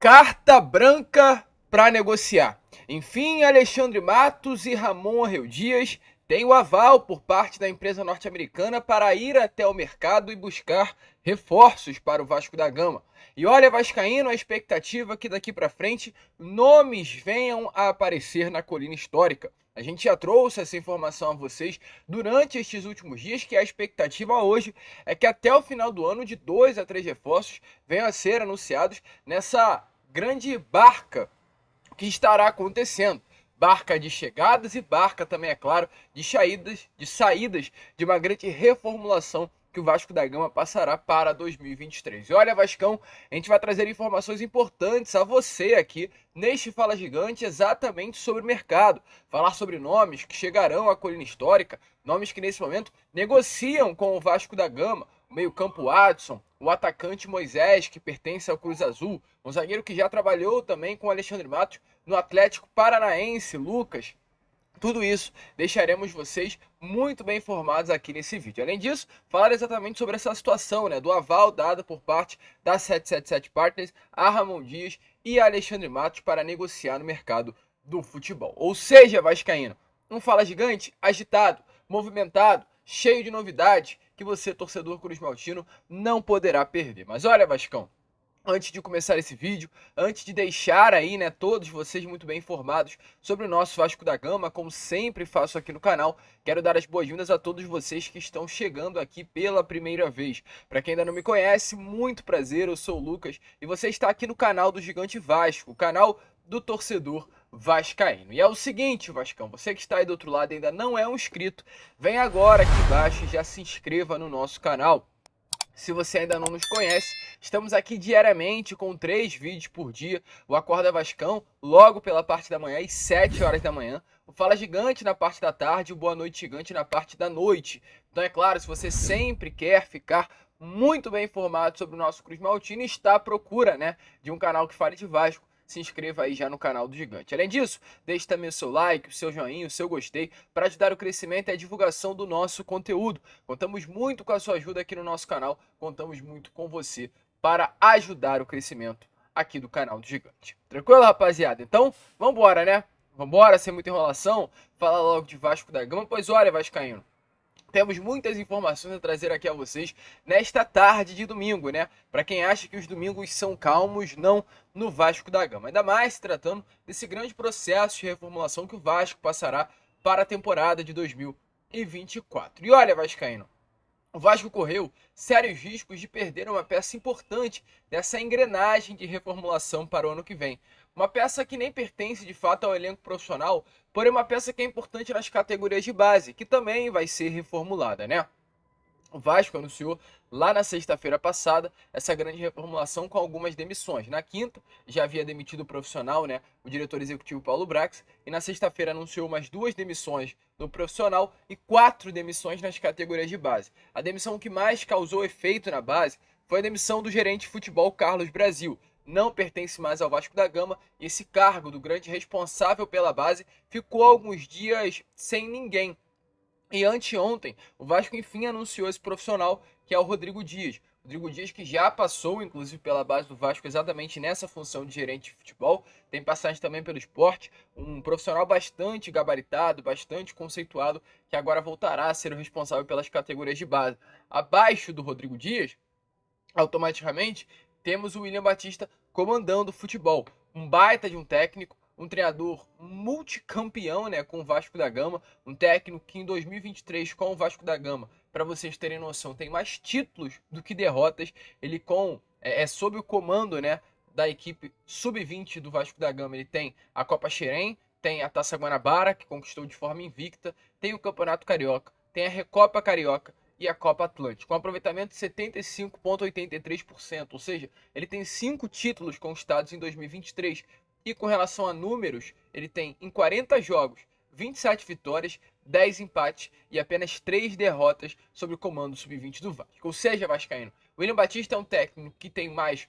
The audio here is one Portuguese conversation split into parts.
Carta branca para negociar. Enfim, Alexandre Matos e Ramon Arreu Dias têm o aval por parte da empresa norte-americana para ir até o mercado e buscar reforços para o Vasco da Gama. E olha, vascaíno, a expectativa é que daqui para frente nomes venham a aparecer na colina histórica. A gente já trouxe essa informação a vocês durante estes últimos dias, que a expectativa hoje é que até o final do ano de 2 a 3 reforços venham a ser anunciados nessa grande barca que estará acontecendo. Barca de chegadas e barca também, é claro, de saídas de uma grande reformulação que o Vasco da Gama passará para 2023. E olha, Vascão, a gente vai trazer informações importantes a você aqui neste Fala Gigante exatamente sobre o mercado. Falar sobre nomes que chegarão à colina histórica, nomes que nesse momento negociam com o Vasco da Gama, o meio-campo Adson, o atacante Moisés, que pertence ao Cruz Azul, um zagueiro que já trabalhou também com o Alexandre Matos no Atlético Paranaense, Lucas. Tudo isso deixaremos vocês muito bem informados aqui nesse vídeo. Além disso, falar exatamente sobre essa situação, do aval dado por parte da 777 Partners a Ramon Dias e a Alexandre Matos para negociar no mercado do futebol. Ou seja, vascaíno, um Fala Gigante agitado, movimentado, cheio de novidades que você, torcedor cruzmaltino, não poderá perder. Mas olha, Vascão, antes de começar esse vídeo, antes de deixar aí, todos vocês muito bem informados sobre o nosso Vasco da Gama, como sempre faço aqui no canal, quero dar as boas-vindas a todos vocês que estão chegando aqui pela primeira vez. Para quem ainda não me conhece, muito prazer, eu sou o Lucas e você está aqui no canal do Gigante Vasco, o canal do torcedor vascaíno. E é o seguinte, Vascão, você que está aí do outro lado e ainda não é um inscrito, vem agora aqui embaixo e já se inscreva no nosso canal. Se você ainda não nos conhece, estamos aqui diariamente com 3 vídeos por dia. O Acorda Vascão, logo pela parte da manhã, às 7 horas da manhã. O Fala Gigante na parte da tarde, o Boa Noite Gigante na parte da noite. Então é claro, se você sempre quer ficar muito bem informado sobre o nosso Cruz Maltino e está à procura de um canal que fale de Vasco, se inscreva aí já no canal do Gigante. Além disso, deixe também o seu like, o seu joinha, o seu gostei, para ajudar o crescimento e a divulgação do nosso conteúdo. Contamos muito com a sua ajuda aqui no nosso canal, contamos muito com você para ajudar o crescimento aqui do canal do Gigante. Tranquilo, rapaziada? Então, vambora, Vambora, sem muita enrolação, falar logo de Vasco da Gama, pois olha, vascaíno, temos muitas informações a trazer aqui a vocês nesta tarde de domingo, Para quem acha que os domingos são calmos, não no Vasco da Gama. Ainda mais se tratando desse grande processo de reformulação que o Vasco passará para a temporada de 2024. E olha, vascaíno, o Vasco correu sérios riscos de perder uma peça importante dessa engrenagem de reformulação para o ano que vem. Uma peça que nem pertence de fato ao elenco profissional, porém uma peça que é importante nas categorias de base, que também vai ser reformulada, O Vasco anunciou lá na sexta-feira passada essa grande reformulação com algumas demissões. Na quinta, já havia demitido o profissional, o diretor executivo Paulo Brax, e na sexta-feira anunciou mais 2 demissões no profissional e 4 demissões nas categorias de base. A demissão que mais causou efeito na base foi a demissão do gerente de futebol Carlos Brasil. Não pertence mais ao Vasco da Gama e esse cargo do grande responsável pela base ficou alguns dias sem ninguém. E anteontem, o Vasco enfim anunciou esse profissional, que é o Rodrigo Dias. Rodrigo Dias, que já passou, inclusive, pela base do Vasco exatamente nessa função de gerente de futebol. Tem passagem também pelo esporte. Um profissional bastante gabaritado, bastante conceituado, que agora voltará a ser o responsável pelas categorias de base. Abaixo do Rodrigo Dias, automaticamente, temos o William Batista comandando o futebol. Um baita de um técnico, um treinador multicampeão, com o Vasco da Gama, um técnico que em 2023 com o Vasco da Gama, para vocês terem noção, tem mais títulos do que derrotas. Ele sob o comando, da equipe sub-20 do Vasco da Gama, ele tem a Copa Xerém, tem a Taça Guanabara, que conquistou de forma invicta, tem o Campeonato Carioca, tem a Recopa Carioca e a Copa Atlântica, com aproveitamento de 75,83%, ou seja, ele tem 5 títulos conquistados em 2023. E com relação a números, ele tem em 40 jogos, 27 vitórias, 10 empates e apenas 3 derrotas sob o comando sub-20 do Vasco. Ou seja, vascaíno, o William Batista é um técnico que tem mais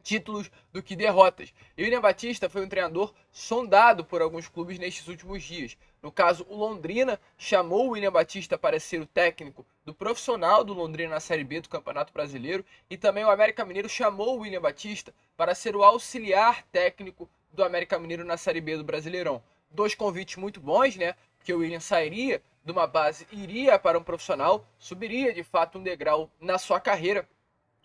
títulos do que derrotas. E o William Batista foi um treinador sondado por alguns clubes nestes últimos dias. No caso, o Londrina chamou o William Batista para ser o técnico do profissional do Londrina na Série B do Campeonato Brasileiro, e também o América Mineiro chamou o William Batista para ser o auxiliar técnico do América Mineiro na Série B do Brasileirão. Dois convites muito bons, né? Porque o William sairia de uma base, iria para um profissional, subiria de fato um degrau na sua carreira,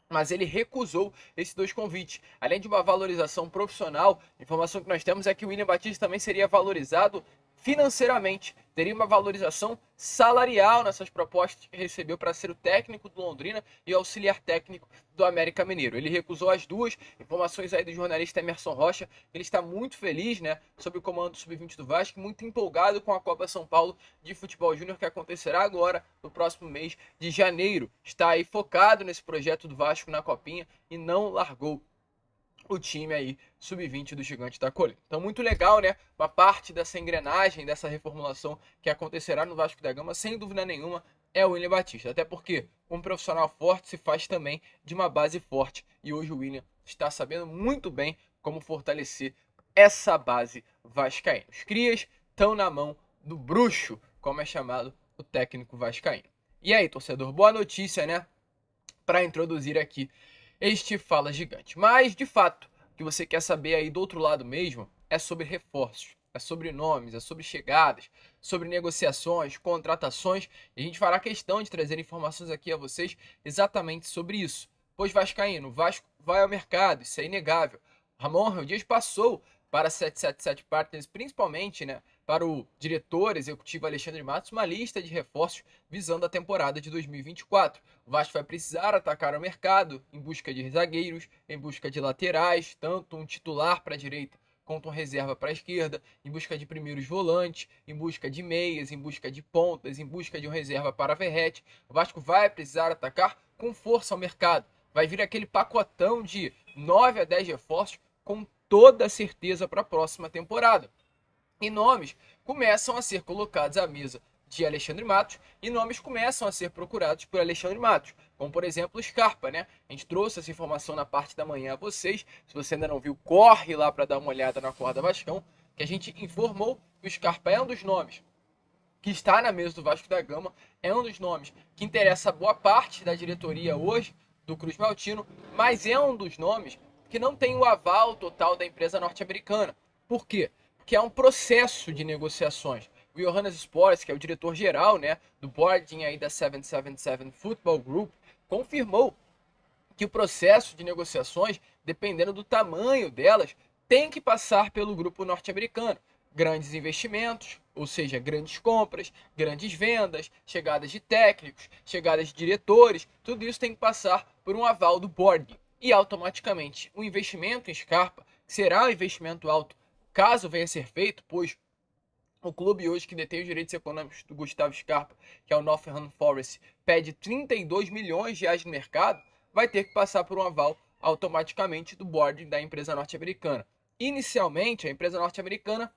mas ele recusou esses dois convites. Além de uma valorização profissional, a informação que nós temos é que o William Batista também seria valorizado financeiramente, teria uma valorização salarial nessas propostas que recebeu para ser o técnico do Londrina e o auxiliar técnico do América Mineiro. Ele recusou as duas. Informações aí do jornalista Emerson Rocha, ele está muito feliz, né, sob o comando do Sub-20 do Vasco, muito empolgado com a Copa São Paulo de Futebol Júnior, que acontecerá agora no próximo mês de janeiro. Está aí focado nesse projeto do Vasco na Copinha e não largou o time aí sub-20 do Gigante da Colina. Então muito legal, né? Uma parte dessa engrenagem, dessa reformulação que acontecerá no Vasco da Gama, sem dúvida nenhuma, é o William Batista. Até porque um profissional forte se faz também de uma base forte. E hoje o William está sabendo muito bem como fortalecer essa base vascaína. Os crias estão na mão do bruxo, como é chamado o técnico vascaíno. E aí, torcedor, boa notícia, né? Para introduzir aqui este Fala Gigante. Mas, de fato, o que você quer saber aí do outro lado mesmo é sobre reforços, é sobre nomes, é sobre chegadas, sobre negociações, contratações. E a gente fará questão de trazer informações aqui a vocês exatamente sobre isso. Pois vascaíno, o Vasco vai ao mercado, isso é inegável. Ramon Real Dias passou para a 777 Partners, principalmente, né, para o diretor executivo Alexandre Matos, uma lista de reforços visando a temporada de 2024. O Vasco vai precisar atacar o mercado em busca de zagueiros, em busca de laterais, tanto um titular para a direita quanto um reserva para a esquerda, em busca de primeiros volantes, em busca de meias, em busca de pontas, em busca de um reserva para a Verratti. O Vasco vai precisar atacar com força ao mercado. Vai vir aquele pacotão de 9 a 10 reforços com toda certeza para a próxima temporada. E nomes começam a ser colocados à mesa de Alexandre Matos e nomes começam a ser procurados por Alexandre Matos, como por exemplo o Scarpa, né? A gente trouxe essa informação na parte da manhã a vocês. Se você ainda não viu, corre lá para dar uma olhada na Corda Vascão, que a gente informou que o Scarpa é um dos nomes que está na mesa do Vasco da Gama, é um dos nomes que interessa a boa parte da diretoria hoje do Cruz Maltino, mas é um dos nomes que não tem o aval total da empresa norte-americana. Por quê? Porque é um processo de negociações. O Johannes Sports, que é o diretor-geral, né, do boarding aí da 777 Football Group, confirmou que o processo de negociações, dependendo do tamanho delas, tem que passar pelo grupo norte-americano. Grandes investimentos, ou seja, grandes compras, grandes vendas, chegadas de técnicos, chegadas de diretores, tudo isso tem que passar por um aval do board. E automaticamente o investimento em Scarpa será um investimento alto caso venha a ser feito, pois o clube hoje que detém os direitos econômicos do Gustavo Scarpa, que é o Nottingham Forest, pede 32 milhões de reais no mercado, vai ter que passar por um aval automaticamente do board da empresa norte-americana. Inicialmente, a empresa norte-americana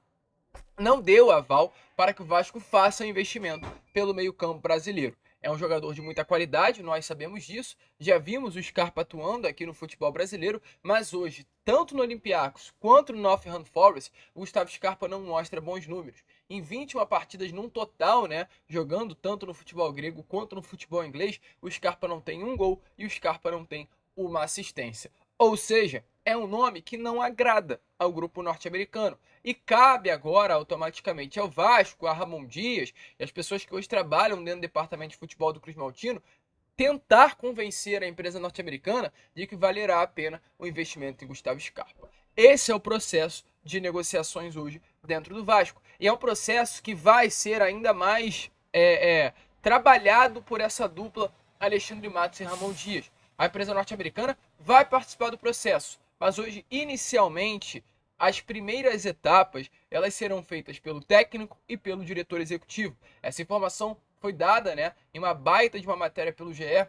não deu aval para que o Vasco faça um investimento pelo meio-campo brasileiro. É um jogador de muita qualidade, nós sabemos disso. Já vimos o Scarpa atuando aqui no futebol brasileiro, mas hoje, tanto no Olympiacos quanto no Nottingham Forest, o Gustavo Scarpa não mostra bons números. Em 21 partidas num total, né, jogando tanto no futebol grego quanto no futebol inglês, o Scarpa não tem um gol e o Scarpa não tem uma assistência. Ou seja, é um nome que não agrada ao grupo norte-americano. E cabe agora automaticamente ao Vasco, a Ramon Dias e as pessoas que hoje trabalham dentro do departamento de futebol do Cruz Maltino tentar convencer a empresa norte-americana de que valerá a pena o investimento em Gustavo Scarpa. Esse é o processo de negociações hoje dentro do Vasco. E é um processo que vai ser ainda mais trabalhado por essa dupla Alexandre Matos e Ramon Dias. A empresa norte-americana vai participar do processo, mas hoje, inicialmente, as primeiras etapas elas serão feitas pelo técnico e pelo diretor executivo. Essa informação foi dada, né, em uma baita de uma matéria pelo GE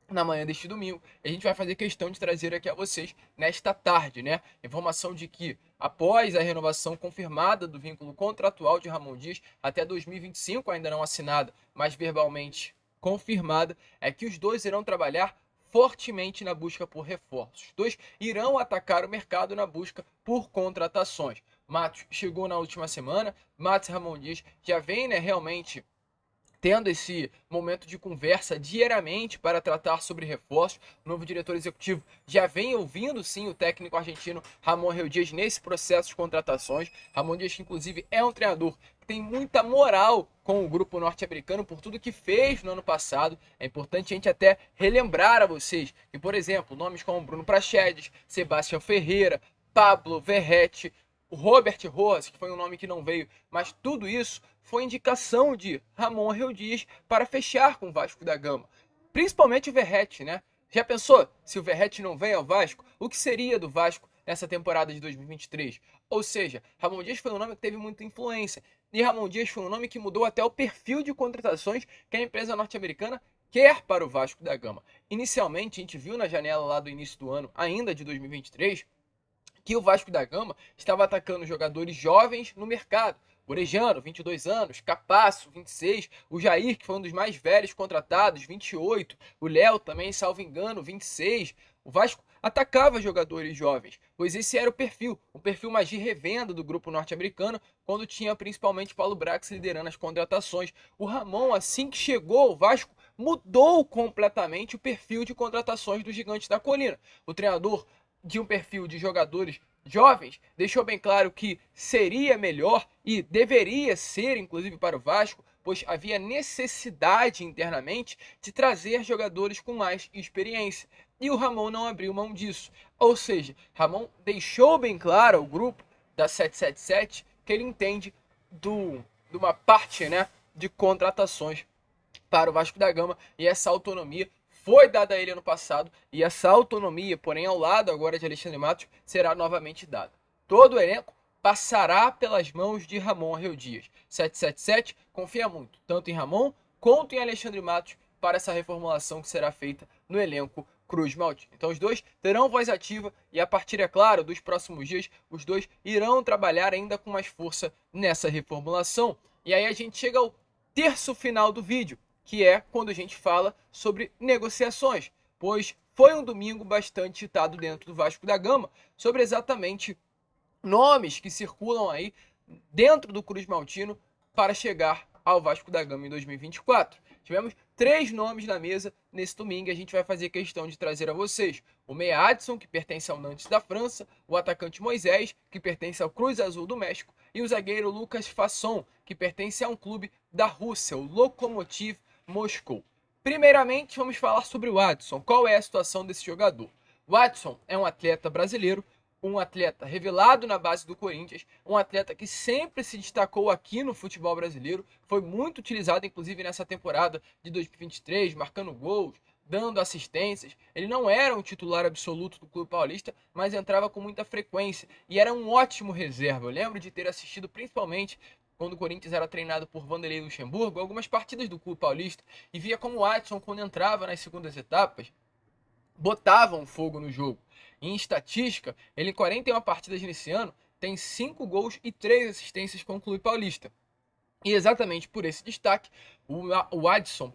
na manhã deste domingo. A gente vai fazer questão de trazer aqui a vocês nesta tarde, né? Informação de que após a renovação confirmada do vínculo contratual de Ramon Dias até 2025, ainda não assinada, mas verbalmente confirmada, é que os dois irão trabalhar fortemente na busca por reforços. Os dois irão atacar o mercado na busca por contratações. Matos chegou na última semana, Matos e Ramon Dias já vem, realmente tendo esse momento de conversa diariamente para tratar sobre reforços. O novo diretor executivo já vem ouvindo, sim, o técnico argentino Ramon Reu Dias nesse processo de contratações. Ramon Dias, que inclusive é um treinador que tem muita moral com o grupo norte-americano por tudo que fez no ano passado. É importante a gente até relembrar a vocês que, por exemplo, nomes como Bruno Praxedes, Sebastião Ferreira, Pablo Verrete, o Robert Rojas, que foi um nome que não veio, mas tudo isso foi indicação de Ramon Reu Dias para fechar com o Vasco da Gama. Principalmente o Verrete, né? Já pensou se o Verrete não vem ao Vasco? O que seria do Vasco nessa temporada de 2023? Ou seja, Ramon Dias foi um nome que teve muita influência. E Ramon Dias foi um nome que mudou até o perfil de contratações que a empresa norte-americana quer para o Vasco da Gama. Inicialmente, a gente viu na janela lá do início do ano, ainda de 2023, que o Vasco da Gama estava atacando jogadores jovens no mercado. Orejano, 22 anos, Capasso, 26, o Jair, que foi um dos mais velhos contratados, 28, o Léo também, salvo engano, 26. O Vasco atacava jogadores jovens, pois esse era o perfil mais de revenda do grupo norte-americano, quando tinha principalmente Paulo Brax liderando as contratações. O Ramon, assim que chegou ao Vasco, mudou completamente o perfil de contratações do Gigante da Colina. O treinador de um perfil de jogadores jovens, deixou bem claro que seria melhor e deveria ser, inclusive para o Vasco, pois havia necessidade internamente de trazer jogadores com mais experiência. E o Ramon não abriu mão disso. Ou seja, Ramon deixou bem claro ao grupo da 777 que ele entende de uma parte, de contratações para o Vasco da Gama, e essa autonomia foi dada a ele ano passado, e essa autonomia, porém ao lado agora de Alexandre Matos, será novamente dada. Todo o elenco passará pelas mãos de Ramon Reu Dias. 777 confia muito, tanto em Ramon quanto em Alexandre Matos, para essa reformulação que será feita no elenco Cruz Maltino. Então os dois terão voz ativa e a partir, é claro, dos próximos dias, os dois irão trabalhar ainda com mais força nessa reformulação. E aí a gente chega ao terço final do vídeo, que é quando a gente fala sobre negociações, pois foi um domingo bastante citado dentro do Vasco da Gama sobre exatamente nomes que circulam aí dentro do Cruz Maltino para chegar ao Vasco da Gama em 2024. Tivemos 3 nomes na mesa nesse domingo e a gente vai fazer questão de trazer a vocês. O meia Adson, que pertence ao Nantes da França, o atacante Moisés, que pertence ao Cruz Azul do México, e o zagueiro Lucas Fasson, que pertence a um clube da Rússia, o Lokomotiv Moscou. Primeiramente, vamos falar sobre o Adson. Qual é a situação desse jogador? O Adson é um atleta brasileiro, um atleta revelado na base do Corinthians, um atleta que sempre se destacou aqui no futebol brasileiro, foi muito utilizado inclusive nessa temporada de 2023, marcando gols, dando assistências. Ele não era um titular absoluto do Clube Paulista, mas entrava com muita frequência e era um ótimo reserva. Eu lembro de ter assistido principalmente quando o Corinthians era treinado por Vanderlei Luxemburgo, algumas partidas do Clube Paulista, e via como o Adson, quando entrava nas segundas etapas, botava um fogo no jogo. Em estatística, ele em 41 partidas nesse ano tem 5 gols e 3 assistências com o Clube Paulista. E exatamente por esse destaque, o Adson,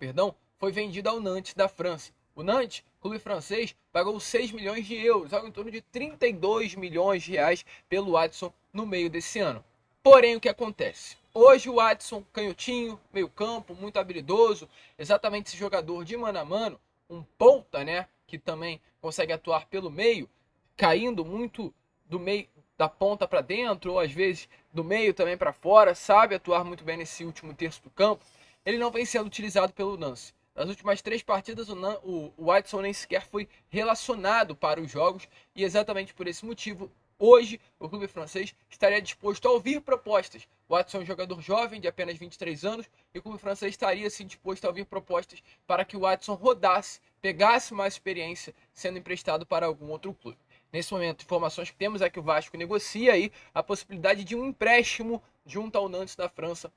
foi vendido ao Nantes da França. O Nantes, clube francês, pagou 6 milhões de euros, algo em torno de 32 milhões de reais pelo Adson no meio desse ano. Porém, o que acontece? Hoje o Adson, canhotinho, meio campo, muito habilidoso, exatamente esse jogador de mano a mano, um ponta, que também consegue atuar pelo meio, caindo muito do meio da ponta para dentro, ou às vezes do meio também para fora, sabe atuar muito bem nesse último terço do campo. Ele não vem sendo utilizado pelo Nantes. Nas últimas 3 partidas, o Adson nem sequer foi relacionado para os jogos, e exatamente por esse motivo, hoje, o clube francês estaria disposto a ouvir propostas. O Adson é um jogador jovem, de apenas 23 anos, e o clube francês estaria sim disposto a ouvir propostas para que o Adson rodasse, pegasse mais experiência, sendo emprestado para algum outro clube. Nesse momento, informações que temos é que o Vasco negocia aí a possibilidade de um empréstimo junto ao Nantes da França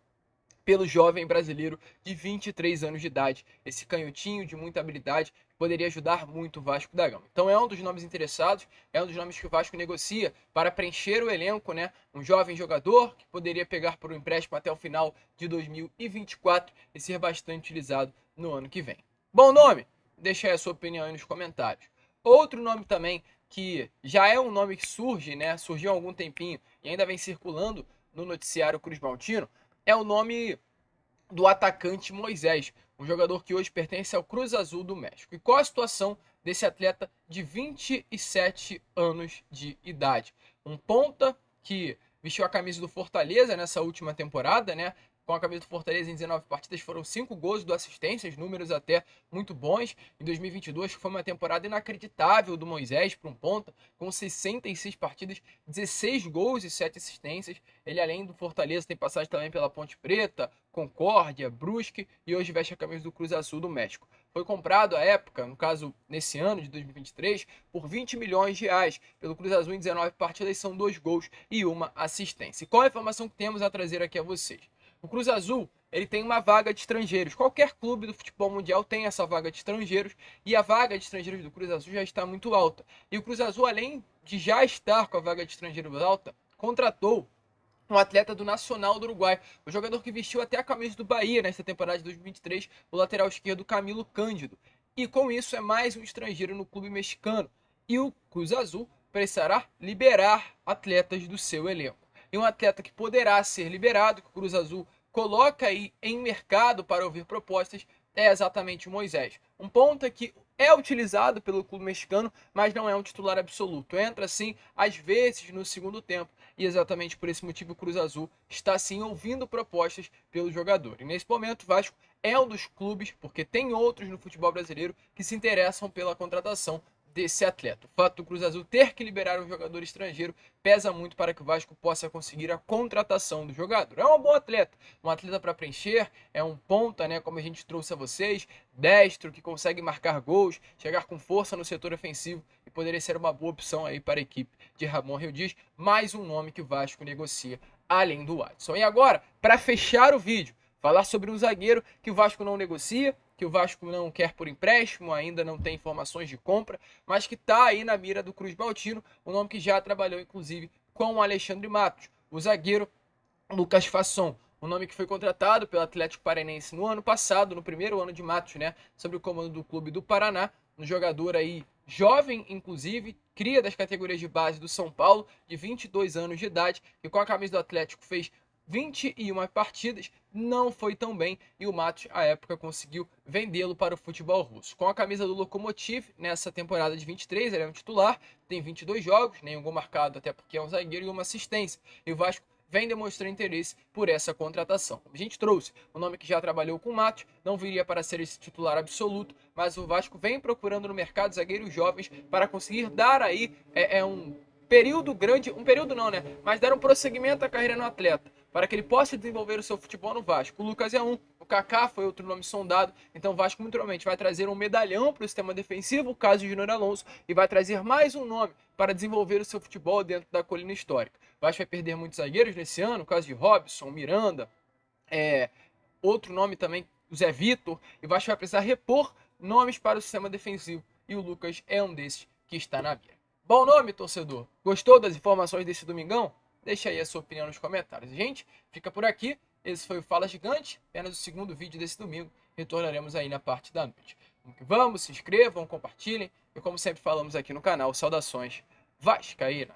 pelo jovem brasileiro de 23 anos de idade. Esse canhotinho de muita habilidade poderia ajudar muito o Vasco da Gama. Então é um dos nomes interessados, é um dos nomes que o Vasco negocia para preencher o elenco, Um jovem jogador que poderia pegar por um empréstimo até o final de 2024 e ser bastante utilizado no ano que vem. Bom nome? Deixa aí a sua opinião aí nos comentários. Outro nome também que já é um nome que surge, né? Surgiu há algum tempinho e ainda vem circulando no noticiário Cruz Maltino, é o nome do atacante Moisés, um jogador que hoje pertence ao Cruz Azul do México. E qual a situação desse atleta de 27 anos de idade? Um ponta que vestiu a camisa do Fortaleza nessa última temporada, né? Com a camisa do Fortaleza em 19 partidas foram 5 gols, 2 assistências, números até muito bons. Em 2022 foi uma temporada inacreditável do Moisés para um ponta, com 66 partidas, 16 gols e 7 assistências. Ele, além do Fortaleza, tem passagem também pela Ponte Preta, Concórdia, Brusque e hoje veste a camisa do Cruz Azul do México. Foi comprado à época, no caso nesse ano de 2023, por 20 milhões de reais pelo Cruz Azul em 19 partidas, são 2 gols e 1 assistência. E qual a informação que temos a trazer aqui a vocês? O Cruz Azul, ele tem uma vaga de estrangeiros. Qualquer clube do futebol mundial tem essa vaga de estrangeiros e a vaga de estrangeiros do Cruz Azul já está muito alta. E o Cruz Azul, além de já estar com a vaga de estrangeiros alta, contratou um atleta do Nacional do Uruguai, o jogador que vestiu até a camisa do Bahia nesta temporada de 2023, o lateral esquerdo Camilo Cândido. E com isso é mais um estrangeiro no clube mexicano. E o Cruz Azul precisará liberar atletas do seu elenco. E um atleta que poderá ser liberado, que o Cruz Azul coloca aí em mercado para ouvir propostas, é exatamente o Moisés. Um ponta que é utilizado pelo clube mexicano, mas não é um titular absoluto. Entra, sim, às vezes no segundo tempo. E exatamente por esse motivo o Cruz Azul está, sim, ouvindo propostas pelo jogador. E nesse momento o Vasco é um dos clubes, porque tem outros no futebol brasileiro, que se interessam pela contratação desse atleta. O fato do Cruz Azul ter que liberar um jogador estrangeiro pesa muito para que o Vasco possa conseguir a contratação do jogador. É um bom atleta, um atleta para preencher, é um ponta, né, como a gente trouxe a vocês, destro, que consegue marcar gols, chegar com força no setor ofensivo e poderia ser uma boa opção aí para a equipe de Ramon Rio Dias, mais um nome que o Vasco negocia além do Watson. E agora, para fechar o vídeo, falar sobre um zagueiro que o Vasco não negocia, que o Vasco não quer por empréstimo, ainda não tem informações de compra, mas que está aí na mira do Cruz Maltino, um nome que já trabalhou inclusive com o Alexandre Matos, o zagueiro Lucas Fasson, um nome que foi contratado pelo Atlético Paranaense no ano passado, no primeiro ano de Matos, né, sob o comando do clube do Paraná, um jogador aí jovem, inclusive, cria das categorias de base do São Paulo, de 22 anos de idade, e com a camisa do Atlético fez 21 partidas, não foi tão bem e o Matos, à época, conseguiu vendê-lo para o futebol russo. Com a camisa do Lokomotiv, nessa temporada de 23, ele é um titular, tem 22 jogos, nenhum gol marcado, até porque é um zagueiro e uma assistência. E o Vasco vem demonstrando interesse por essa contratação. A gente trouxe o nome que já trabalhou com o Matos, não viria para ser esse titular absoluto, mas o Vasco vem procurando no mercado zagueiros jovens para conseguir dar aí um período grande, um período não, né? Mas dar um prosseguimento à carreira no atleta, para que ele possa desenvolver o seu futebol no Vasco. O Lucas é um, o Kaká foi outro nome sondado, então o Vasco muito provavelmente vai trazer um medalhão para o sistema defensivo, o caso de Júnior Alonso, e vai trazer mais um nome para desenvolver o seu futebol dentro da colina histórica. O Vasco vai perder muitos zagueiros nesse ano, o caso de Robson, Miranda, outro nome também, o Zé Vitor, e o Vasco vai precisar repor nomes para o sistema defensivo, e o Lucas é um desses que está na mira. Bom nome, torcedor? Gostou das informações desse domingão? Deixa aí a sua opinião nos comentários. Gente, fica por aqui. Esse foi o Fala Gigante, apenas o segundo vídeo desse domingo. Retornaremos aí na parte da noite. Vamos, se inscrevam, compartilhem. E como sempre falamos aqui no canal, saudações vascaínas.